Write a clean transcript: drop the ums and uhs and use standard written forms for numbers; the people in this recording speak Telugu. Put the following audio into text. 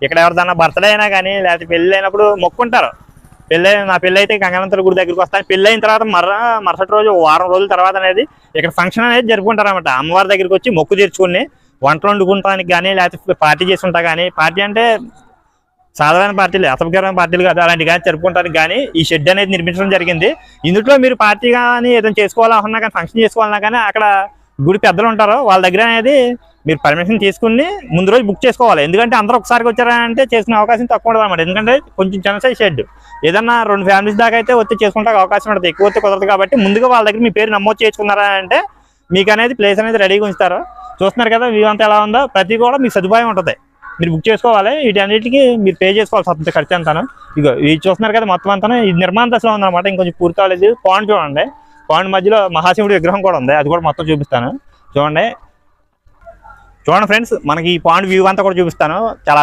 ఇక్కడ ఎవరిదన్నా బర్త్డే అయినా కానీ లేకపోతే పెళ్ళి అయినప్పుడు మొక్కుంటారు. నా పెళ్ళి అయితే గంగానంతుల గుడి దగ్గరికి వస్తాను. పెళ్ళి అయిన తర్వాత మరుసటి రోజు వారం రోజుల తర్వాత అనేది ఇక్కడ ఫంక్షన్ అనేది జరుపుకుంటారు అనమాట. అమ్మవారి దగ్గరికి వచ్చి మొక్కు తీర్చుకుని వంటలు వండుకుంటానికి కానీ లేకపోతే పార్టీ చేసుకుంటా కానీ, పార్టీ అంటే సాధారణ పార్టీలు, అసభ్యకరమైన పార్టీలు కాదు, అలాంటి కానీ జరుపుకుంటానికి కానీ ఈ షెడ్ అనేది నిర్మించడం జరిగింది. ఇందులో మీరు పార్టీ కానీ ఏదైనా చేసుకోవాలన్నా కానీ, ఫంక్షన్ చేసుకోవాలన్నా కానీ అక్కడ గుడి పెద్దలు ఉంటారు, వాళ్ళ దగ్గర అనేది మీరు పర్మిషన్ తీసుకుని ముందు రోజు బుక్ చేసుకోవాలి. ఎందుకంటే అందరూ ఒకసారికి వచ్చారంటే చేసుకునే అవకాశం తక్కువ ఉంటుంది అనమాట. ఎందుకంటే కొంచెం చిన్న సైజ్ షెడ్, ఏదన్నా 2 ఫ్యామిలీస్ దాకా అయితే వచ్చి చేసుకుంటే అవకాశం ఉంటుంది, ఎక్కువ వస్తే కుదరదు. కాబట్టి ముందుగా వాళ్ళ దగ్గర మీ పేరు నమోదు చేసుకున్నారా అంటే మీకు అనేది ప్లేస్ అనేది రెడీగా ఉంచుతారు. చూస్తున్నారు కదా వ్యూ అంతా ఎలా ఉందో, ప్రతి కూడా మీకు సదుపాయం ఉంటుంది. మీరు బుక్ చేసుకోవాలి, వీటన్నిటికీ మీరు పే చేసుకోవాలి సొంత ఖర్చు అంతాను. ఇగో ఇది చూస్తున్నారు కదా మొత్తం అంతా ఇది నిర్మాణ దశలో ఉందన్నమాట, ఇంకొంచెం పూర్తి కాలేదు. పాండ్ చూడండి, పాండ్ మధ్యలో మహాశివుడి విగ్రహం కూడా ఉంది, అది కూడా మొత్తం చూపిస్తాను. చూడండి ఫ్రెండ్స్, మనకి ఈ పాండ్ వ్యూ అంతా కూడా చూపిస్తాను. చాలా